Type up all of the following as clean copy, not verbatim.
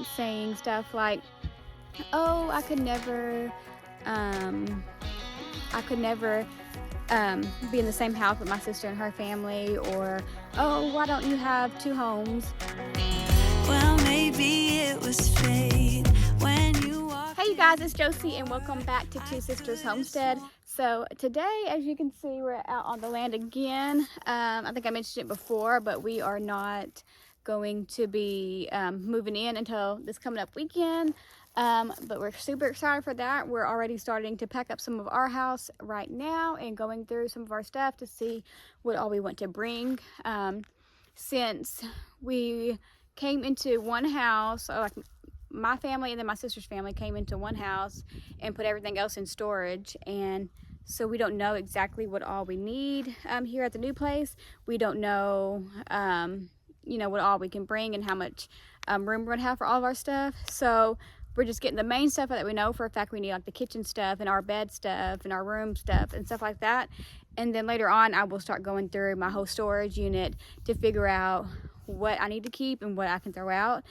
comments saying stuff like, oh, I could never be in the same house with my sister and her family, or, oh, why don't you have two homes? Well, maybe it was fate when you walked. Hey you guys, it's Josie and welcome back to Two Sisters Homestead. So today, as you can see, we're out on the land again. I think I mentioned it before, but we are not going to be moving in until this coming up weekend. But we're super excited for that. We're already starting to pack up some of our house right now and going through some of our stuff to see what all we want to bring. Since we came into one house, like my family and then my sister's family came into one house and put everything else in storage, and so we don't know exactly what all we need here at the new place. We don't know what all we can bring and how much room we're gonna have for all of our stuff. So we're just getting the main stuff that we know for a fact we need, like the kitchen stuff and our bed stuff and our room stuff and stuff like that. And then later on I will start going through my whole storage unit to figure out what I need to keep and what I can throw out.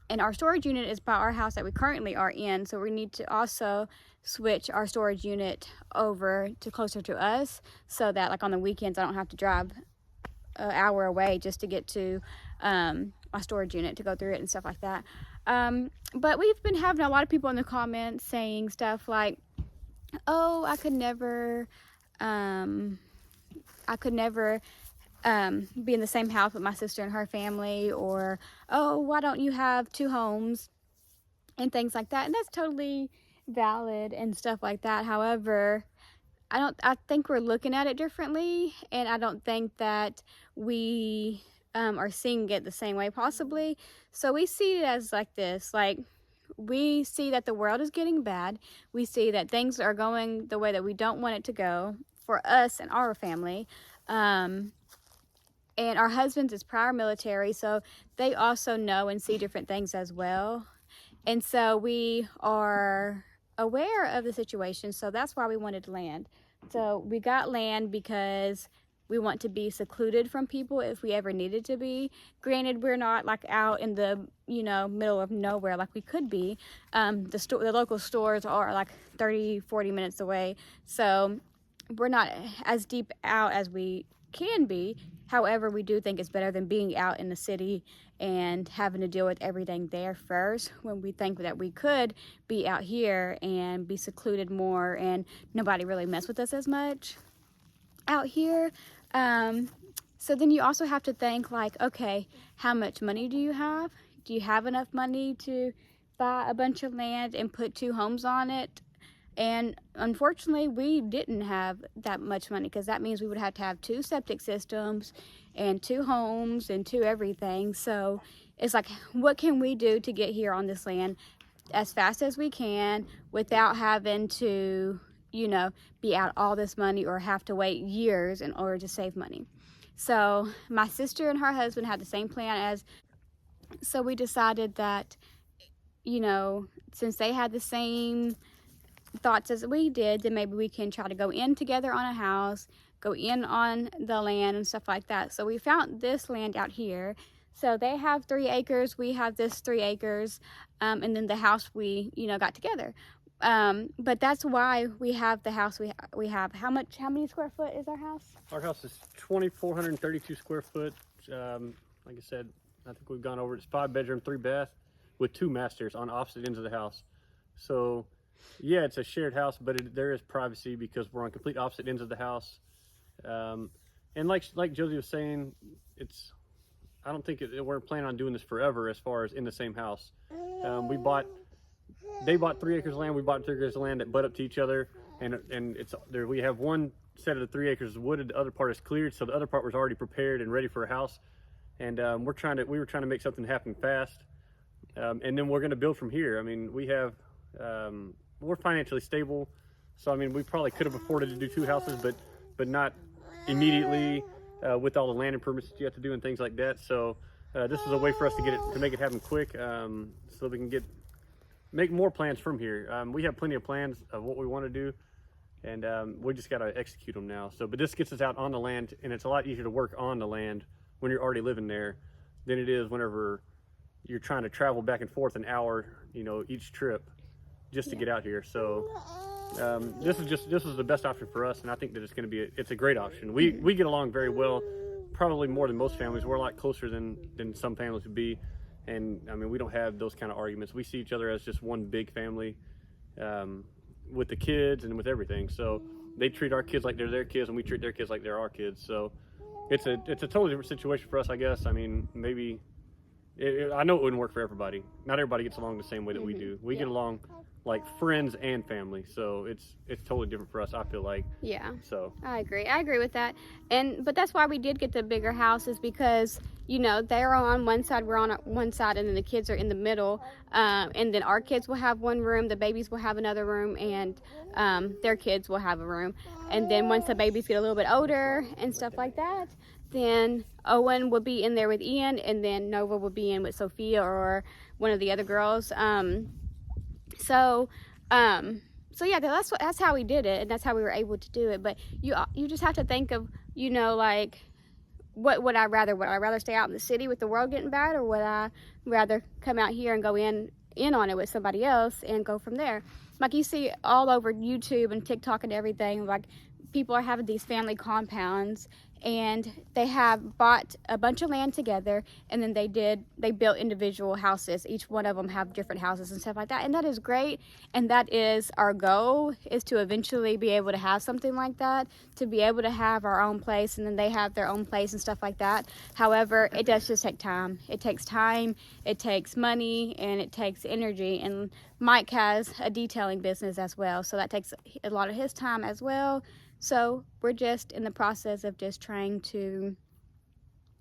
And our storage unit is by our house that we currently are in, so we need to also switch our storage unit over to closer to us, so that like on the weekends I don't have to drive an hour away just to get to my storage unit to go through it and stuff like that. But we've been having a lot of people in the comments saying stuff like, oh, I could never be in the same house with my sister and her family, or, oh, why don't you have two homes, and things like that. And that's totally valid and stuff like that. However, I think we're looking at it differently, and I don't think that we are seeing it the same way possibly. So we see it as like this, like we see that the world is getting bad. We see that things are going the way that we don't want it to go for us and our family. And our husbands is prior military, so they also know and see different things as well. And so we are aware of the situation, so that's why we wanted land. So we got land because we want to be secluded from people if we ever needed to be. Granted, we're not like out in the middle of nowhere like we could be. The local stores are like 30-40 minutes away, so we're not as deep out as we can be. However, we do think it's better than being out in the city and having to deal with everything there first, when we think that we could be out here and be secluded more and nobody really mess with us as much out here. So then you also have to think like, okay, how much money do you have? Do you have enough money to buy a bunch of land and put two homes on it? And unfortunately, we didn't have that much money, because that means we would have to have two septic systems and two homes and two everything. So it's like, what can we do to get here on this land as fast as we can without having to, be out all this money or have to wait years in order to save money? So my sister and her husband had the same plan so we decided that, since they had the same thoughts as we did, then maybe we can try to go in together on a house, go in on the land and stuff like that. So we found this land out here. So they have 3 acres, we have this 3 acres, and then the house we got together. But that's why we have the house we have. How many square foot is our house? Our house is 2,432 square foot. Like I said, I think we've gone over it. It's 5 bedroom, 3 bath with 2 masters on opposite ends of the house. So yeah, it's a shared house, but there is privacy because we're on complete opposite ends of the house. And like Josie was saying, I don't think we're planning on doing this forever as far as in the same house. They bought 3 acres of land, we bought 3 acres of land that butt up to each other, and we have one set of the 3 acres wooded, the other part is cleared, so the other part was already prepared and ready for a house. And we were trying to make something happen fast, and then we're going to build from here. I mean, we're financially stable, so I mean, we probably could have afforded to do 2 houses, but not immediately with all the land improvements that you have to do and things like that. So this is a way for us to make it happen quick, so we can make more plans from here. We have plenty of plans of what we want to do, and we just got to execute them now. But this gets us out on the land, and it's a lot easier to work on the land when you're already living there than it is whenever you're trying to travel back and forth an hour, you know, each trip just to get out here. So this is the best option for us, and I think that it's a great option. We get along very well, probably more than most families. We're a lot closer than some families would be, and I mean, we don't have those kind of arguments. We see each other as just one big family, with the kids and with everything. So they treat our kids like they're their kids, and we treat their kids like they're our kids. So it's a totally different situation for us, I guess. I mean, maybe I know it wouldn't work for everybody. Not everybody gets along the same way that we do. We get along like friends and family, so it's totally different for us, I feel like. Yeah. So I agree with that. But that's why we did get the bigger house, is because, you know, they're on one side, we're on one side, and then the kids are in the middle, and then our kids will have one room, the babies will have another room, and their kids will have a room. And then once the babies get a little bit older and stuff like that, then Owen will be in there with Ian, and then Nova will be in with Sophia or one of the other girls. So yeah, that's how we did it, and that's how we were able to do it. But you just have to think of, you know, like, what would I rather? Would I rather stay out in the city with the world getting bad, or would I rather come out here and go in on it with somebody else and go from there? Like, you see all over YouTube and TikTok and everything, like, people are having these family compounds, and they have bought a bunch of land together, and then they built individual houses. Each one of them have different houses and stuff like that, and that is great. And that is our goal, is to eventually be able to have something like that, to be able to have our own place, and then they have their own place and stuff like that. However, it does just take time. It takes time, it takes money, and it takes energy. And Mike has a detailing business as well, so that takes a lot of his time as well. So we're just in the process of just trying to,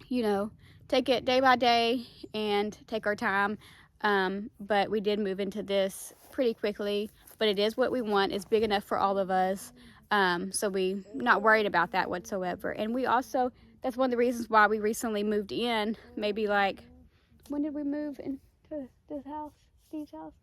you know, take it day by day and take our time. But we did move into this pretty quickly, but it is what we want. It's big enough for all of us. So we're not worried about that whatsoever. And we also, that's one of the reasons why we recently moved in. Maybe like, when did we move into this house, Steve's house?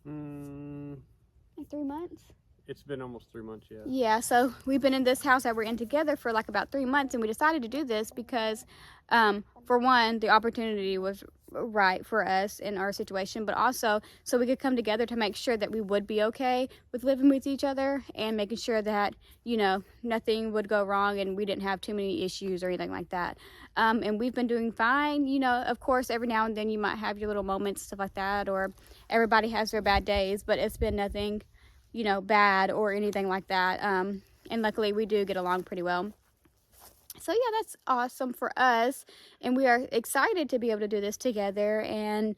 Like 3 months? it's been almost 3 months, yeah. Yeah, so we've been in this house that we're in together for like about 3 months, and we decided to do this because, for one, the opportunity was right for us in our situation, but also so we could come together to make sure that we would be okay with living with each other and making sure that, you know, nothing would go wrong and we didn't have too many issues or anything like that. And we've been doing fine. You know, of course, every now and then you might have your little moments, stuff like that, or everybody has their bad days, but it's been nothing, you know, bad or anything like that. And luckily we do get along pretty well. So yeah, that's awesome for us, and we are excited to be able to do this together and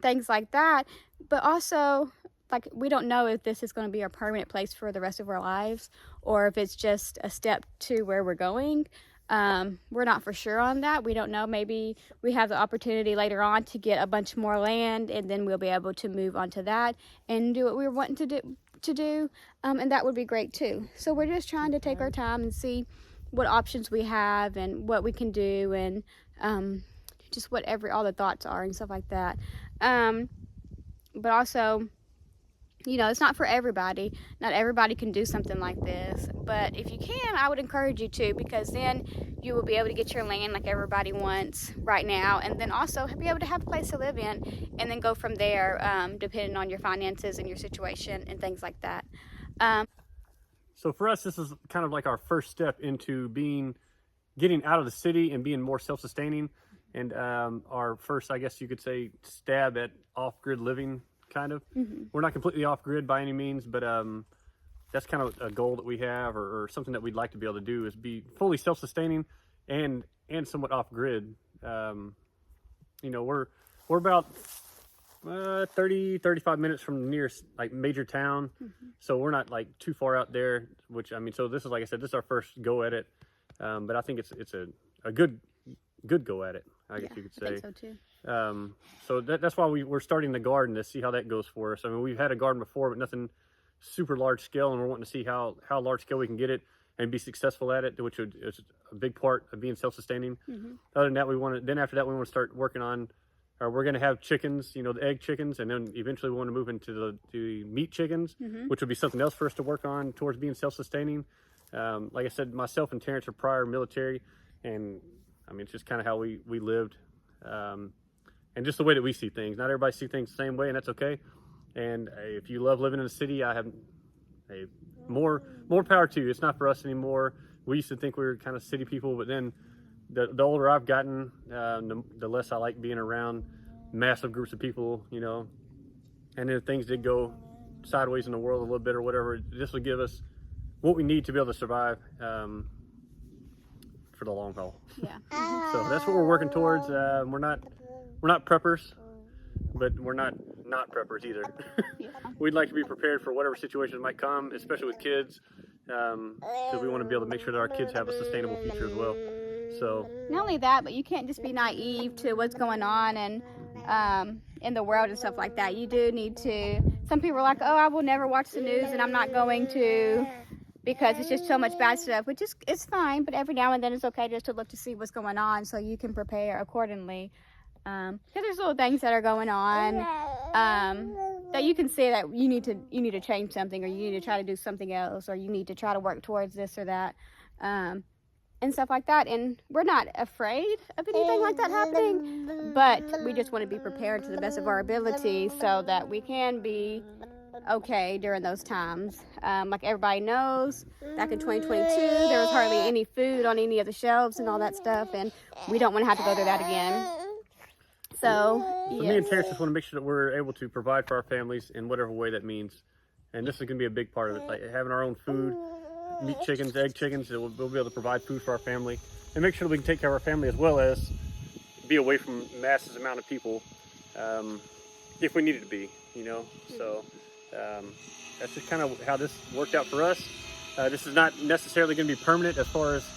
things like that. But also, like, we don't know if this is going to be our permanent place for the rest of our lives, or if it's just a step to where we're going. We're not for sure on that. We don't know. Maybe we have the opportunity later on to get a bunch more land, and then we'll be able to move on to that and do what we were wanting to do. And that would be great too. So we're just trying to take our time and see what options we have and what we can do, and just all the thoughts are and stuff like that. But also, you know, it's not for everybody. Not everybody can do something like this, but if you can, I would encourage you to, because then you will be able to get your land like everybody wants right now, and then also be able to have a place to live in, and then go from there, depending on your finances and your situation and things like that. So for us, this is kind of like our first step into getting out of the city and being more self-sustaining, and our first, I guess you could say, stab at off-grid living, kind of. Mm-hmm. We're not completely off-grid by any means, but that's kind of a goal that we have, or something that we'd like to be able to do, is be fully self-sustaining and somewhat off-grid. You know, we're about 30-35 minutes from the nearest like major town. Mm-hmm. So we're not like too far out there, which, I mean, so this is, like I said, this is our first go at it, but I think it's a good go at it, I guess you could say. I think so too. So that's why we're starting the garden, to see how that goes for us. I mean, we've had a garden before, but nothing super large scale, and we're wanting to see how large scale we can get it and be successful at it, which is a big part of being self-sustaining. Mm-hmm. Other than that, after that we want to start working on, we're going to have chickens, you know, the egg chickens, and then eventually we want to move into the meat chickens, mm-hmm. which would be something else for us to work on towards being self-sustaining. Like I said, myself and Terrence are prior military, and I mean, it's just kind of how we lived. and just the way that we see things. Not everybody see things the same way, and that's okay. And if you love living in the city, I have more power to you. It's not for us anymore. We used to think we were kind of city people, but then the older I've gotten, the less I like being around massive groups of people, you know. And if things did go sideways in the world a little bit or whatever, this will give us what we need to be able to survive for the long haul. Yeah. So that's what we're working towards. We're not preppers, but we're not preppers either. Yeah. We'd like to be prepared for whatever situations might come, especially with kids, because we want to be able to make sure that our kids have a sustainable future as well. So Not only that, but you can't just be naive to what's going on and in the world and stuff like that. You do need to. Some people are like, oh, I will never watch the news, and I'm not going to, because it's just so much bad stuff, which is it's fine. But every now and then it's okay just to look to see what's going on, so you can prepare accordingly. Because there's little things that are going on that you can see that you need to change something, or you need to try to do something else, or you need to try to work towards this or that. And stuff like that. And we're not afraid of anything like that happening, but we just want to be prepared to the best of our ability so that we can be okay during those times. Like everybody knows, back in 2022 there was hardly any food on any of the shelves and all that stuff, and we don't want to have to go through that again. So me and Terrence just want to make sure that we're able to provide for our families in whatever way that means, and this is going to be a big part of it, like having our own food, meat chickens, egg chickens, that we'll be able to provide food for our family and make sure that we can take care of our family, as well as be away from massive amount of people if we needed to be, you know. So that's just kind of how this worked out for us. This is not necessarily going to be permanent as far as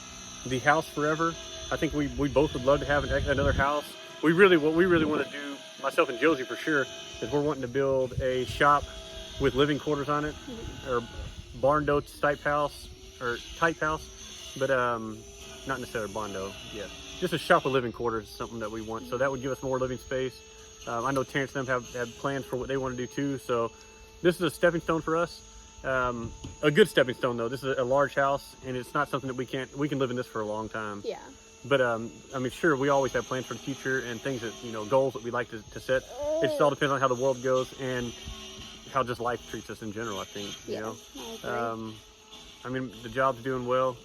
the house forever. I think we both would love to have another house. What we really want to do, myself and Josie for sure, is we're wanting to build a shop with living quarters on it, or barn dough type house, but not necessarily barn-dough. Yeah, just a shop with living quarters is something that we want. So that would give us more living space. I know Terrence and them have plans for what they want to do too. So this is a stepping stone for us. A good stepping stone though. This is a large house, and it's not something that we can live in this for a long time. yeah. But I mean, sure, we always have plans for the future and things that, you know, goals that we like to set. It just all depends on how the world goes and how just life treats us in general, I think. You know, I mean, the job's doing well,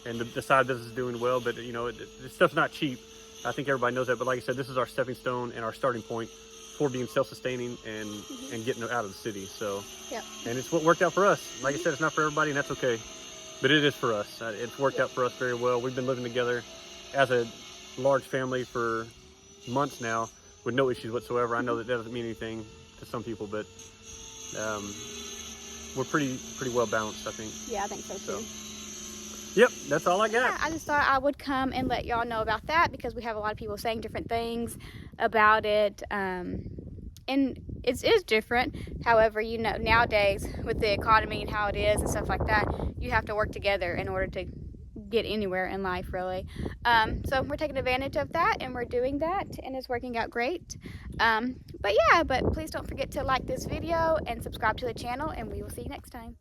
and the side business is doing well, but you know, this stuff's not cheap. I think everybody knows that. But like I said, this is our stepping stone and our starting point for being self-sustaining and getting out of the city. So, and it's what worked out for us. Like I said, it's not for everybody, and that's okay. But it is for us. It's worked out for us very well. We've been living together as a large family for months now with no issues whatsoever. I know that doesn't mean anything to some people, but we're pretty well balanced, I think. Yeah, I think so too. Yep, that's all I got. Yeah, I just thought I would come and let y'all know about that, because we have a lot of people saying different things about it. And it is different. However, you know, nowadays with the economy and how it is and stuff like that, you have to work together in order to get anywhere in life, really. So we're taking advantage of that, and we're doing that, and it's working out great. But please don't forget to like this video and subscribe to the channel, and we will see you next time.